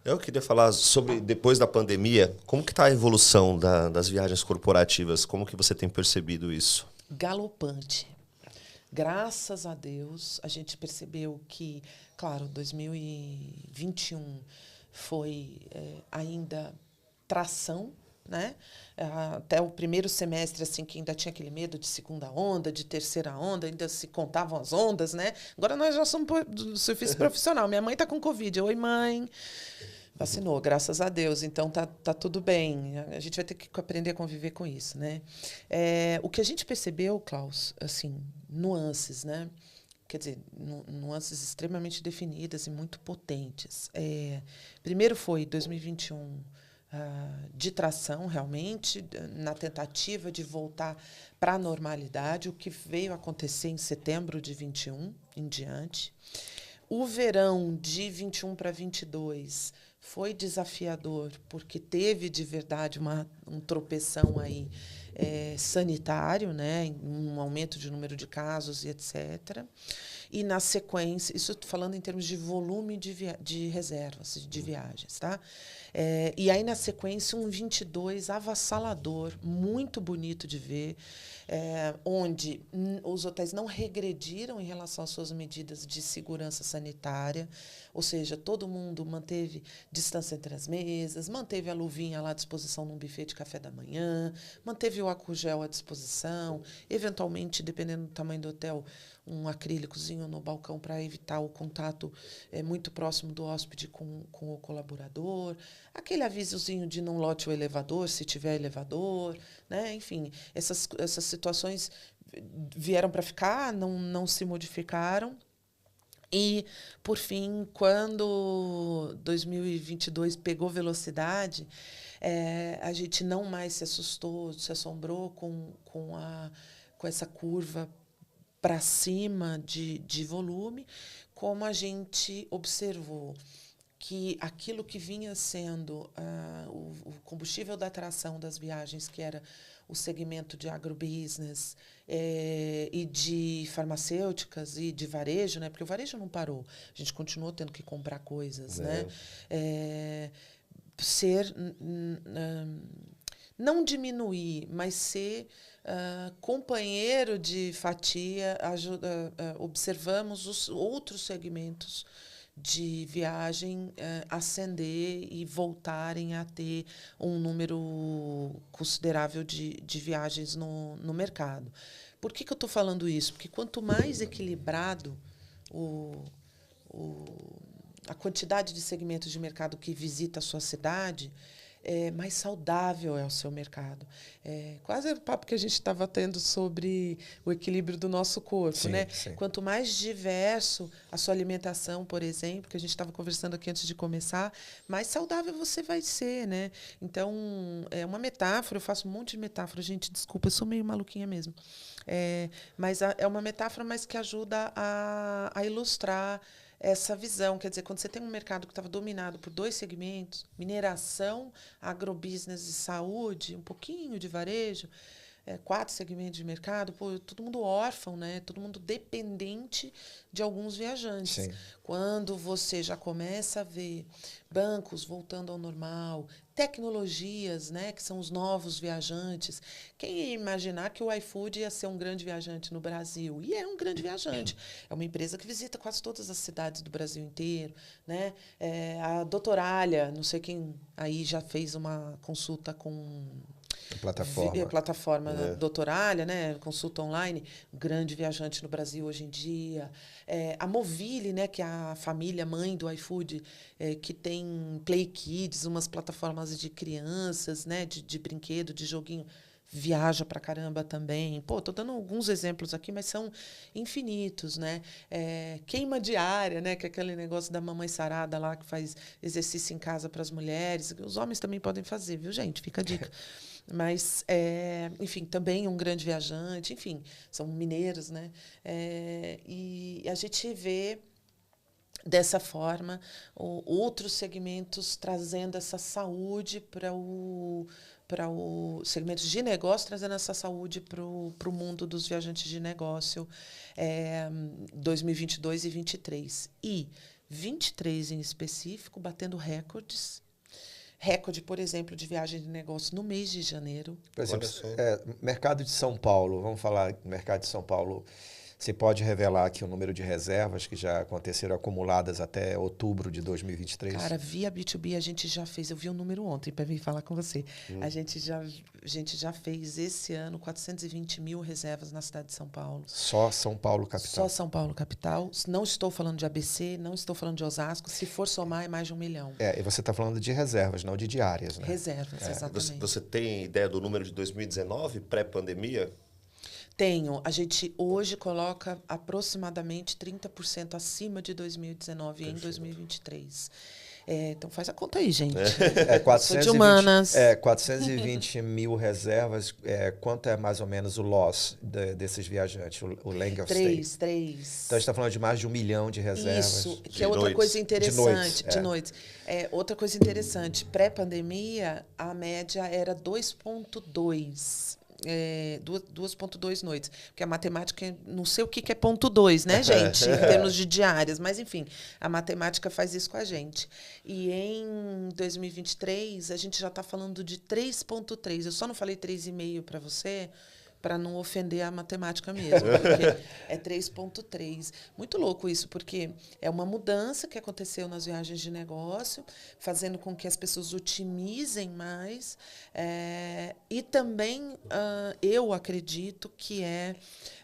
Eu queria falar sobre, depois da pandemia, como que está a evolução das viagens corporativas? Como que você tem percebido isso? Galopante. Graças a Deus, a gente percebeu que, claro, 2021 foi ainda tração, né? Até o primeiro semestre, assim, que ainda tinha aquele medo de segunda onda, de terceira onda, ainda se contavam as ondas, né? Agora nós já somos do serviço profissional. Minha mãe está com Covid. Oi, mãe. Vacinou, graças a Deus. Então tá tudo bem. A gente vai ter que aprender a conviver com isso, né? O que a gente percebeu, Klaus, assim, nuances, né? Quer dizer, nuances extremamente definidas e muito potentes. Primeiro foi 2021 de tração, realmente, na tentativa de voltar para a normalidade, o que veio acontecer em setembro de 21 em diante. O verão de 21 para 22 foi desafiador, porque teve, de verdade, um tropeção aí sanitário, né, um aumento de número de casos e etc. E, na sequência, isso estou falando em termos de volume de reservas, de viagens. Tá? E aí, na sequência, um 22 avassalador, muito bonito de ver, onde os hotéis não regrediram em relação às suas medidas de segurança sanitária, ou seja, todo mundo manteve distância entre as mesas, manteve a luvinha lá à disposição num buffet de café da manhã, manteve o álcool gel à disposição, eventualmente, dependendo do tamanho do hotel, um acrílicozinho no balcão para evitar o contato muito próximo do hóspede com o colaborador, aquele avisozinho de não lote o elevador, se tiver elevador, né? Enfim, essas situações vieram para ficar, não se modificaram. E, por fim, quando 2022 pegou velocidade, a gente não mais se assustou, se assombrou com essa curva para cima de volume, como a gente observou que aquilo que vinha sendo o combustível da atração das viagens, que era o segmento de agrobusiness e de farmacêuticas e de varejo, né? Porque o varejo não parou, a gente continuou tendo que comprar coisas, né? Não diminuir, mas ser companheiro de fatia, observamos os outros segmentos de viagem ascender e voltarem a ter um número considerável de viagens no mercado. Por que eu estou falando isso? Porque quanto mais equilibrado a quantidade de segmentos de mercado que visita a sua cidade, mais saudável é o seu mercado. Quase o papo que a gente estava tendo sobre o equilíbrio do nosso corpo. Sim, né? sim. Quanto mais diverso a sua alimentação, por exemplo, que a gente estava conversando aqui antes de começar, mais saudável você vai ser. Né? Então, é uma metáfora, eu faço um monte de metáfora, gente, desculpa, eu sou meio maluquinha mesmo. Mas é uma metáfora, mas que ajuda a ilustrar essa visão. Quer dizer, quando você tem um mercado que estava dominado por dois segmentos, mineração, agrobusiness e saúde, um pouquinho de varejo, 4 segmentos de mercado, todo mundo órfão, né? Todo mundo dependente de alguns viajantes. Sim. Quando você já começa a ver bancos voltando ao normal, tecnologias, né, que são os novos viajantes. Quem ia imaginar que o iFood ia ser um grande viajante no Brasil? E é um grande viajante. É uma empresa que visita quase todas as cidades do Brasil inteiro. Né? A Doutoralha, não sei quem aí já fez uma consulta com plataforma Doutoralha, né? Consulta online, grande viajante no Brasil hoje em dia. A Movile, né? Que é a família mãe do iFood, que tem Play Kids, umas plataformas de crianças, né? De brinquedo, de joguinho. Viaja pra caramba também. Tô dando alguns exemplos aqui, mas são infinitos, né? Queima diária, né? Que é aquele negócio da mamãe sarada lá que faz exercício em casa para as mulheres. Os homens também podem fazer, viu, gente? Fica a dica. Mas, enfim, também um grande viajante, enfim, são mineiros, né? E a gente vê dessa forma outros segmentos trazendo essa saúde para o segmento de negócio, trazendo essa saúde para o mundo dos viajantes de negócio 2022 e 2023. E 23 em específico, batendo recordes. Recorde, por exemplo, de viagem de negócio no mês de janeiro. Por exemplo, mercado de São Paulo, vamos falar mercado de São Paulo. Você pode revelar aqui o número de reservas que já aconteceram acumuladas até outubro de 2023? Cara, via B2B a gente já fez, eu vi o número ontem para vir falar com você. A gente já fez esse ano 420 mil reservas na cidade de São Paulo. Só São Paulo capital? Só São Paulo capital. Não estou falando de ABC, não estou falando de Osasco. Se for somar, é mais de 1 milhão. E você está falando de reservas, não de diárias, né? Reservas, exatamente. Você tem ideia do número de 2019, pré-pandemia? Tenho. A gente hoje coloca aproximadamente 30% acima de 2019 em 2023. Então faz a conta aí, gente. 420, de humanas. 420 mil reservas. Quanto é mais ou menos o loss desses viajantes, o length of stay? 3. Então a gente está falando de mais de 1 milhão de reservas. Isso, que é outra coisa interessante. De noites. Outra coisa interessante. Pré-pandemia, a média era 2,2. 2,2 noites. Porque a matemática, não sei o que é ponto 2, né, gente? Em termos de diárias. Mas, enfim, a matemática faz isso com a gente. E em 2023, a gente já está falando de 3,3. Eu só não falei 3,5 para você, para não ofender a matemática mesmo, porque é 3,3. Muito louco isso, porque é uma mudança que aconteceu nas viagens de negócio, fazendo com que as pessoas otimizem mais. E também eu acredito que é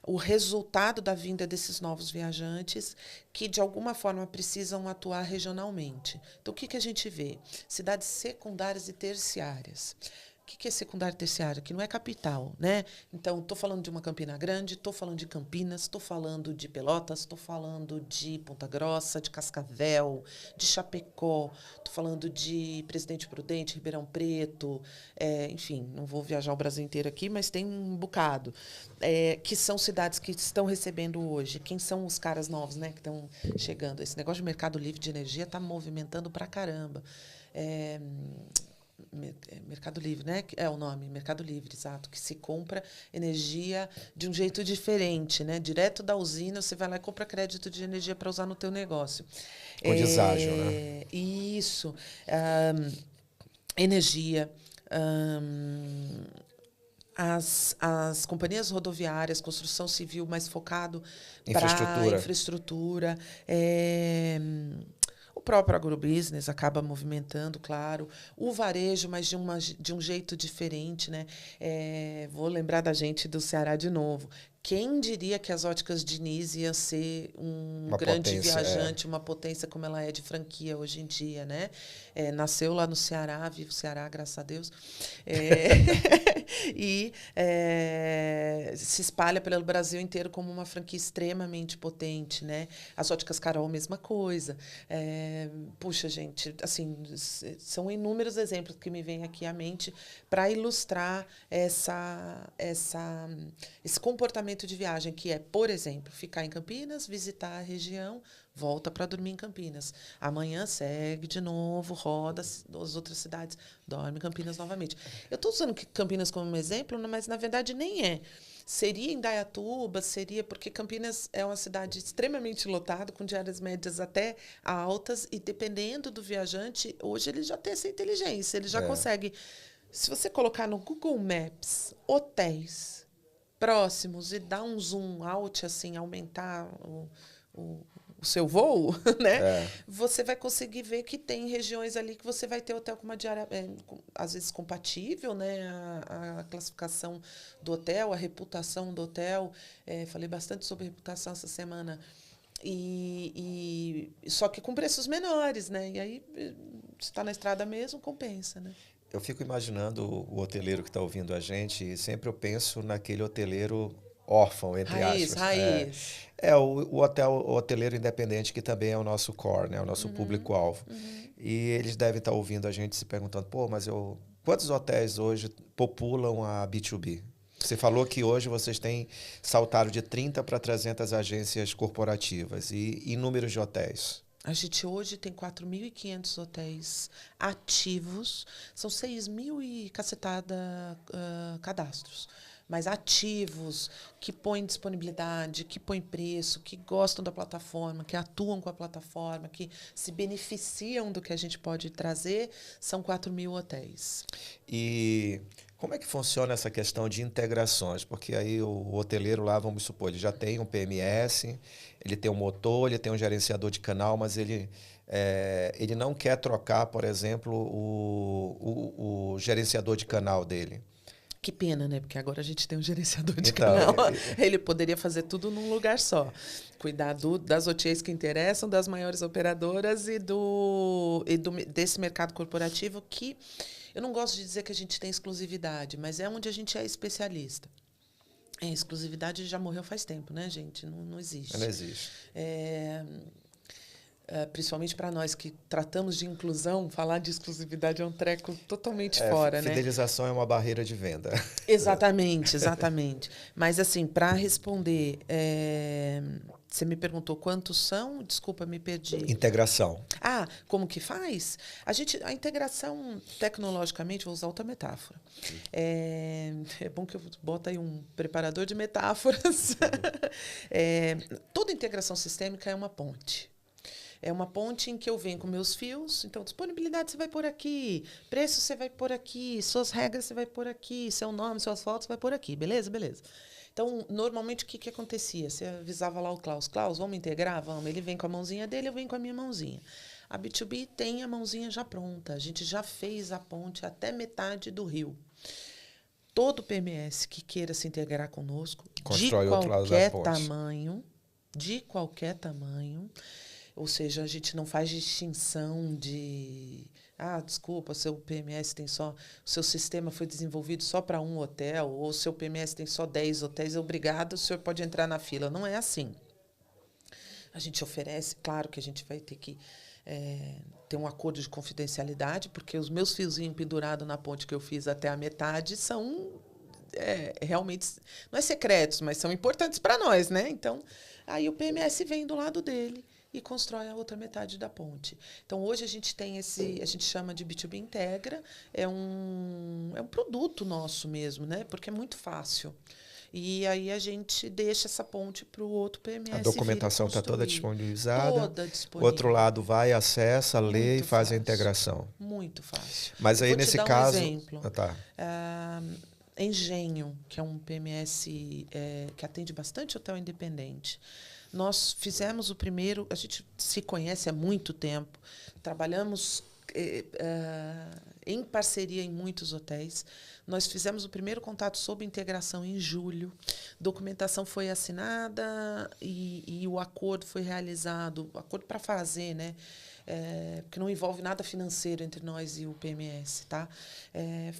o resultado da vinda desses novos viajantes que, de alguma forma, precisam atuar regionalmente. Então, o que a gente vê? Cidades secundárias e terciárias. O que é secundário e terciário? Que não é capital, né? Então, estou falando de uma Campina Grande, estou falando de Campinas, estou falando de Pelotas, estou falando de Ponta Grossa, de Cascavel, de Chapecó, estou falando de Presidente Prudente, Ribeirão Preto, enfim, não vou viajar o Brasil inteiro aqui, mas tem um bocado, que são cidades que estão recebendo hoje. Quem são os caras novos, né, que estão chegando? Esse negócio de mercado livre de energia está movimentando pra caramba. Mercado Livre, né? É o nome, Mercado Livre, exato, que se compra energia de um jeito diferente, né? Direto da usina, você vai lá e compra crédito de energia para usar no teu negócio. O deságio, né? Isso. Energia. As companhias rodoviárias, construção civil mais focado para infraestrutura. O próprio agrobusiness acaba movimentando, claro. O varejo, mas de um jeito diferente, né? Vou lembrar da gente do Ceará de novo. Quem diria que as óticas Diniz ia ser uma grande potência, viajante, uma potência como ela é de franquia hoje em dia, né? Nasceu lá no Ceará, vive o Ceará, graças a Deus. E se espalha pelo Brasil inteiro como uma franquia extremamente potente, né? As óticas Carol, mesma coisa. Puxa, gente, assim, são inúmeros exemplos que me vêm aqui à mente para ilustrar esse comportamento de viagem, que é, por exemplo, ficar em Campinas, visitar a região, volta para dormir em Campinas. Amanhã segue de novo, roda as outras cidades, dorme em Campinas novamente. Eu estou usando Campinas como um exemplo, mas, na verdade, nem é. Seria em Indaiatuba, porque Campinas é uma cidade extremamente lotada, com diárias médias até altas, e dependendo do viajante, hoje ele já tem essa inteligência, ele já consegue. Se você colocar no Google Maps hotéis próximos e dar um zoom out, assim, aumentar o seu voo, né? Você vai conseguir ver que tem regiões ali que você vai ter hotel com uma diária, às vezes, compatível, né? A classificação do hotel, a reputação do hotel. Falei bastante sobre reputação essa semana. Só que com preços menores, né? E aí, se está na estrada mesmo, compensa, né? Eu fico imaginando o hoteleiro que está ouvindo a gente, e sempre eu penso naquele hoteleiro órfão, entre aspas. Raiz. O hoteleiro independente, que também é o nosso core, né? O nosso público-alvo. E eles devem estar ouvindo a gente se perguntando, mas quantos hotéis hoje populam a B2B? Você falou que hoje vocês têm saltado de 30 para 300 agências corporativas e números de hotéis. A gente hoje tem 4.500 hotéis ativos, são 6.000 e cacetada cadastros. mais ativos, que põem disponibilidade, que põem preço, que gostam da plataforma, que atuam com a plataforma, que se beneficiam do que a gente pode trazer, são 4.000 hotéis. E como é que funciona essa questão de integrações? Porque aí o hoteleiro lá, vamos supor, ele já tem um PMS, ele tem um motor, ele tem um gerenciador de canal, mas ele não quer trocar, por exemplo, o gerenciador de canal dele. Que pena, né? Porque agora a gente tem um gerenciador de Então, canal. Ele poderia fazer tudo num lugar só. Cuidar das OTAs que interessam, das maiores operadoras desse mercado corporativo que eu não gosto de dizer que a gente tem exclusividade, mas é onde a gente é especialista. Exclusividade já morreu faz tempo, né, gente? Não existe. Não existe. Principalmente para nós que tratamos de inclusão, falar de exclusividade é um treco totalmente fora, né? Fidelização é uma barreira de venda. Exatamente, exatamente. Mas, assim, para responder, você me perguntou quantos são? Desculpa, me perdi. Integração. Como que faz? A integração, tecnologicamente, vou usar outra metáfora. É bom que eu boto aí um preparador de metáforas. Toda integração sistêmica é uma ponte. É uma ponte em que eu venho com meus fios. Então, disponibilidade você vai por aqui, preço você vai por aqui, suas regras você vai por aqui, seu nome, suas fotos você vai por aqui. Beleza? Beleza. Então, normalmente, o que acontecia? Você avisava lá o Klaus. Klaus, vamos integrar? Vamos. Ele vem com a mãozinha dele, eu venho com a minha mãozinha. A B2B tem a mãozinha já pronta. A gente já fez a ponte até metade do rio. Todo PMS que queira se integrar conosco, constrói outro lado da ponte. De qualquer tamanho, ou seja, a gente não faz distinção de... desculpa, seu PMS tem só... O seu sistema foi desenvolvido só para um hotel, ou o seu PMS tem só 10 hotéis, obrigado, o senhor pode entrar na fila. Não é assim. A gente oferece, claro que a gente vai ter que ter um acordo de confidencialidade, porque os meus fiozinhos pendurados na ponte que eu fiz até a metade são realmente... Não é secretos, mas são importantes para nós, né? Então, aí o PMS vem do lado dele e constrói a outra metade da ponte. Então, hoje a gente tem a gente chama de B2B Integra, é um produto nosso mesmo, né? Porque é muito fácil. E aí a gente deixa essa ponte para o outro PMS. A documentação está toda disponibilizada. Toda disponível. O outro lado vai, acessa, lê muito e faz fácil. A integração. Muito fácil. Mas aí, nesse caso... Um exemplo. Tá. Engenho, que é um PMS que atende bastante hotel independente. Nós fizemos o primeiro... A gente se conhece há muito tempo. Trabalhamos em parceria em muitos hotéis. Nós fizemos o primeiro contato sobre integração em julho. Documentação foi assinada e o acordo foi realizado. O acordo para fazer, né? Porque não envolve nada financeiro entre nós e o PMS, tá?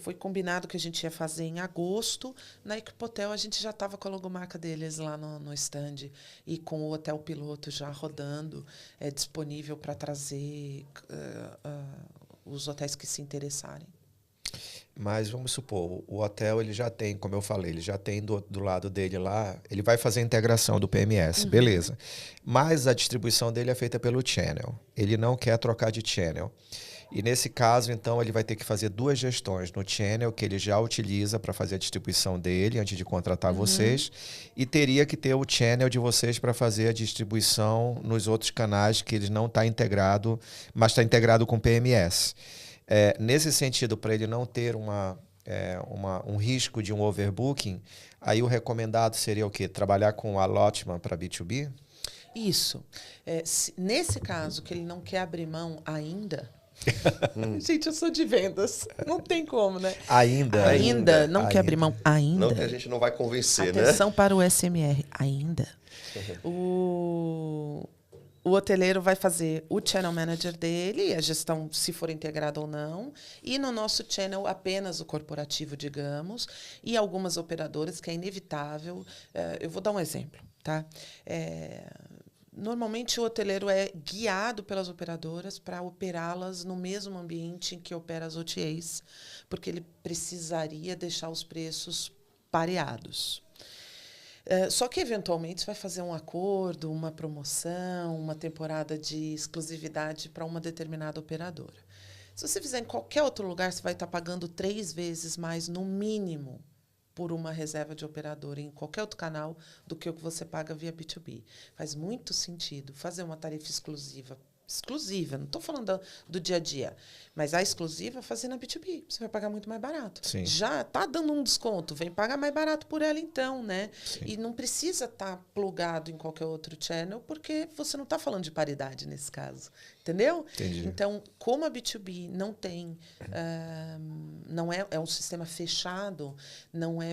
Foi combinado que a gente ia fazer em agosto. Na Equipotel, a gente já estava com a logomarca deles lá no stand e com o hotel piloto já rodando, disponível para trazer os hotéis que se interessarem. Mas vamos supor, o hotel ele já tem, como eu falei, ele já tem do lado dele lá, ele vai fazer a integração do PMS, beleza. Mas a distribuição dele é feita pelo channel. Ele não quer trocar de channel. E nesse caso, então, ele vai ter que fazer duas gestões no channel que ele já utiliza para fazer a distribuição dele antes de contratar vocês, e teria que ter o channel de vocês para fazer a distribuição nos outros canais que ele não está integrado, mas está integrado com o PMS. Nesse sentido, para ele não ter um risco de um overbooking, aí o recomendado seria o quê? Trabalhar com a Lotman para B2B? Isso. Nesse caso, que ele não quer abrir mão ainda... Gente, eu sou de vendas. Não tem como, né? Ainda. Não quer abrir mão ainda. Não que a gente não vai convencer, Atenção para o SMR. Ainda. O hoteleiro vai fazer o channel manager dele, a gestão, se for integrada ou não, e no nosso channel apenas o corporativo, digamos, e algumas operadoras, que é inevitável. Eu vou dar um exemplo, tá? Normalmente, o hoteleiro é guiado pelas operadoras para operá-las no mesmo ambiente em que opera as OTAs, porque ele precisaria deixar os preços pareados. Só que, eventualmente, você vai fazer um acordo, uma promoção, uma temporada de exclusividade para uma determinada operadora. Se você fizer em qualquer outro lugar, você vai estar pagando 3 vezes mais, no mínimo, por uma reserva de operador em qualquer outro canal do que o que você paga via B2B. Faz muito sentido fazer uma tarifa exclusiva, não estou falando do dia a dia, mas a exclusiva fazer na B2B. Você vai pagar muito mais barato. Sim. Já está dando um desconto, vem pagar mais barato por ela então, né? Sim. E não precisa estar plugado em qualquer outro channel, porque você não está falando de paridade nesse caso. Entendeu? Entendi. Então, como a B2B não tem, não é um sistema fechado, não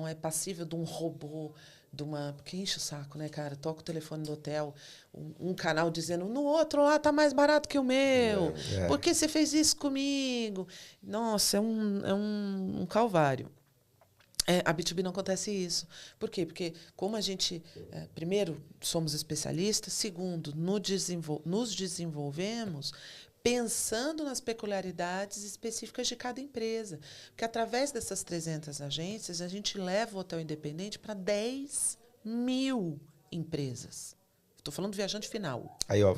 é passível de um robô, porque enche o saco, né, cara? Toca o telefone do hotel, um canal dizendo, no outro lá tá mais barato que o meu. Por que você fez isso comigo? Nossa, é um calvário. A B2B não acontece isso. Por quê? Porque como a gente, primeiro, somos especialistas, segundo, nos desenvolvemos pensando nas peculiaridades específicas de cada empresa. Porque, através dessas 300 agências, a gente leva o hotel independente para 10 mil empresas. Estou falando do viajante final. Aí, ó,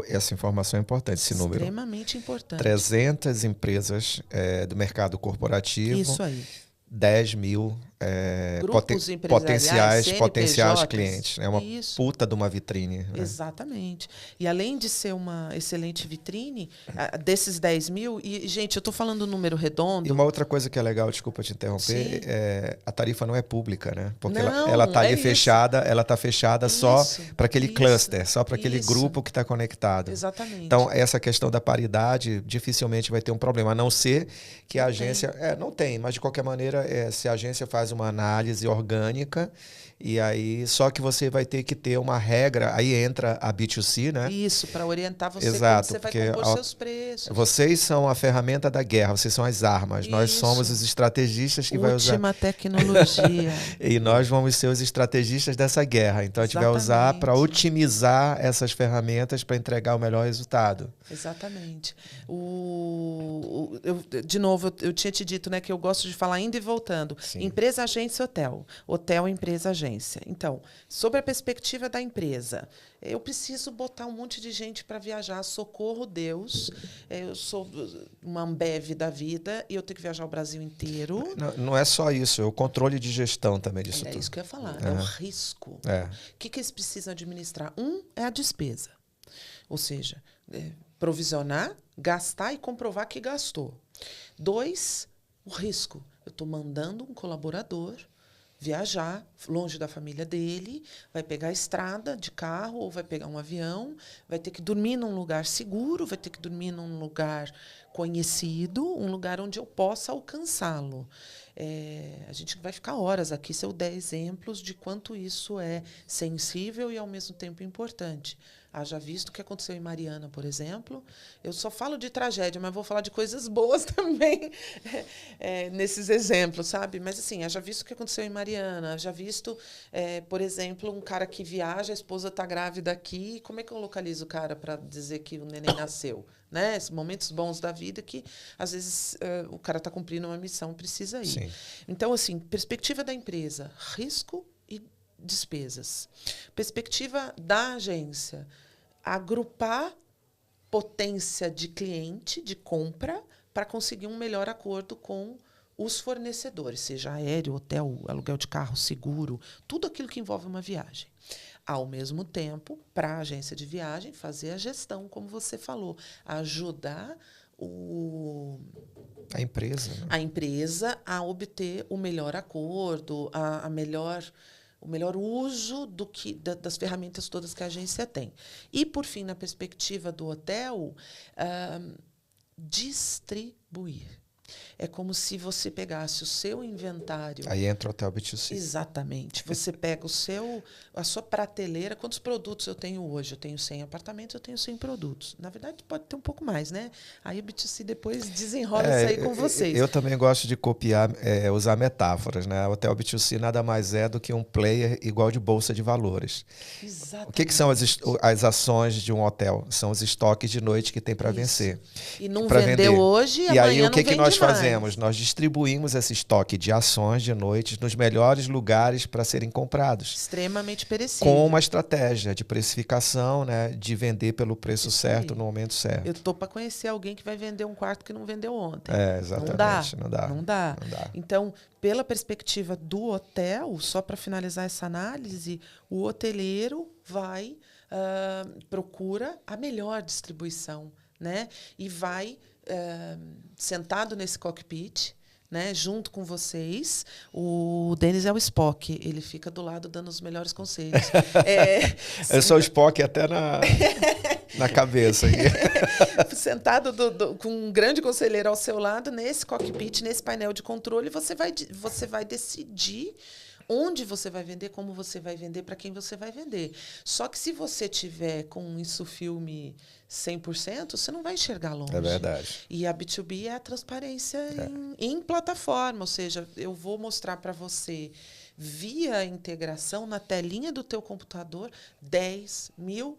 essa informação é importante, esse número. Extremamente importante. 300 empresas do mercado corporativo. Isso aí. 10 mil potenciais clientes. É uma puta de uma vitrine. Né? Exatamente. E além de ser uma excelente vitrine, desses 10 mil, e, gente, eu estou falando um número redondo. E uma outra coisa que é legal, desculpa te interromper, a tarifa não é pública, né? Porque ela está ali fechada, ela está fechada só para aquele cluster, só para aquele grupo que está conectado. Exatamente. Então, essa questão da paridade dificilmente vai ter um problema, a não ser que a agência... não tem, mas de qualquer maneira, se a agência faz uma análise orgânica, e aí só que você vai ter que ter uma regra, aí entra a B2C, né? Isso, para orientar você Exato, como você vai compor seus preços. Vocês são a ferramenta da guerra, vocês são as armas, nós somos os estrategistas que vai usar... Última tecnologia. E nós vamos ser os estrategistas dessa guerra, então a gente vai usar para otimizar essas ferramentas para entregar o melhor resultado. Exatamente. De novo, eu tinha te dito, né, que eu gosto de falar indo e voltando. Sim. Empresa, agência, hotel. Hotel, empresa, agência. Então, sobre a perspectiva da empresa, eu preciso botar um monte de gente para viajar. Socorro, Deus. Eu sou uma Ambev da vida e eu tenho que viajar o Brasil inteiro. Não é só isso, é o controle de gestão também disso tudo. É isso que eu ia falar. É o risco. O que eles precisam administrar? É a despesa. Ou seja, provisionar, gastar e comprovar que gastou. 2, o risco. Eu estou mandando um colaborador viajar longe da família dele, vai pegar a estrada de carro ou vai pegar um avião, vai ter que dormir num lugar seguro, vai ter que dormir num lugar conhecido, um lugar onde eu possa alcançá-lo. A gente vai ficar horas aqui se eu der exemplos de quanto isso é sensível e, ao mesmo tempo, importante. Haja visto o que aconteceu em Mariana, por exemplo. Eu só falo de tragédia, mas vou falar de coisas boas também nesses exemplos, sabe? Mas, assim, haja visto o que aconteceu em Mariana, haja visto, por exemplo, um cara que viaja, a esposa está grávida aqui, como é que eu localizo o cara para dizer que o neném nasceu? Né? Esses momentos bons da vida que, às vezes, o cara está cumprindo uma missão, precisa ir. Sim. Então, assim, perspectiva da empresa, risco e despesas. Perspectiva da agência, agrupar potência de cliente, de compra, para conseguir um melhor acordo com os fornecedores, seja aéreo, hotel, aluguel de carro, seguro, tudo aquilo que envolve uma viagem. Ao mesmo tempo, para a agência de viagem, fazer a gestão, como você falou, ajudar a empresa, né? A empresa a obter o melhor acordo, o melhor uso das ferramentas todas que a agência tem. E, por fim, na perspectiva do hotel, distribuir. É como se você pegasse o seu inventário... Aí entra o Hotel B2C. Exatamente. Você pega a sua prateleira. Quantos produtos eu tenho hoje? Eu tenho 100 apartamentos, eu tenho 100 produtos. Na verdade, pode ter um pouco mais, né? Aí o B2C depois desenrola isso aí com vocês. Eu também gosto de copiar, usar metáforas, né? O Hotel B2C nada mais é do que um player igual de bolsa de valores. Exatamente. O que são as ações de um hotel? São os estoques de noite que tem para vencer. E não vendeu hoje, e amanhã aí, o que não vende nós mais. fazemos? Nós distribuímos esse estoque de ações de noites nos melhores lugares para serem comprados. Extremamente perecível. Com uma estratégia de precificação, né, de vender pelo preço certo aí. no momento certo. Eu tô para conhecer alguém que vai vender um quarto que não vendeu ontem. Exatamente. Não dá. Não dá. Então, pela perspectiva do hotel, só para finalizar essa análise, o hoteleiro vai, procura a melhor distribuição, né? E vai, sentado nesse cockpit, né, junto com vocês. O Denis é o Spock, ele fica do lado dando os melhores conselhos. Eu sou o Spock até na cabeça. Sentado com um grande conselheiro ao seu lado, nesse cockpit, nesse painel de controle, você vai decidir onde você vai vender, como você vai vender, para quem você vai vender. Só que se você tiver com isso filme 100%, você não vai enxergar longe. É verdade. E a B2B é a transparência em plataforma, ou seja, eu vou mostrar para você via integração na telinha do teu computador 10 mil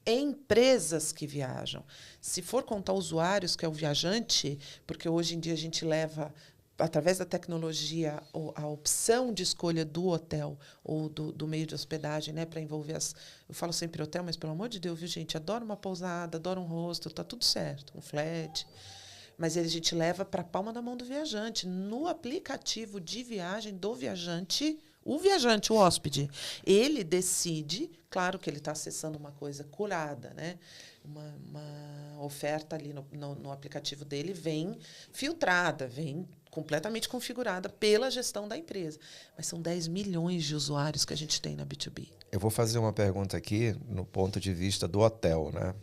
empresas que viajam. Se for contar usuários, que é o viajante, porque hoje em dia a gente leva, através da tecnologia, a opção de escolha do hotel ou do meio de hospedagem, né, para envolver eu falo sempre hotel, mas pelo amor de Deus, viu, gente? Adoro uma pousada, adoro um hostel, tá tudo certo, um flat. Mas a gente leva para a palma da mão do viajante. No aplicativo de viagem do viajante, o hóspede, ele decide, claro que ele está acessando uma coisa curada, né? Uma oferta ali no aplicativo dele vem filtrada, vem completamente configurada pela gestão da empresa. Mas são 10 milhões de usuários que a gente tem na B2B. Eu vou fazer uma pergunta aqui no ponto de vista do hotel, né?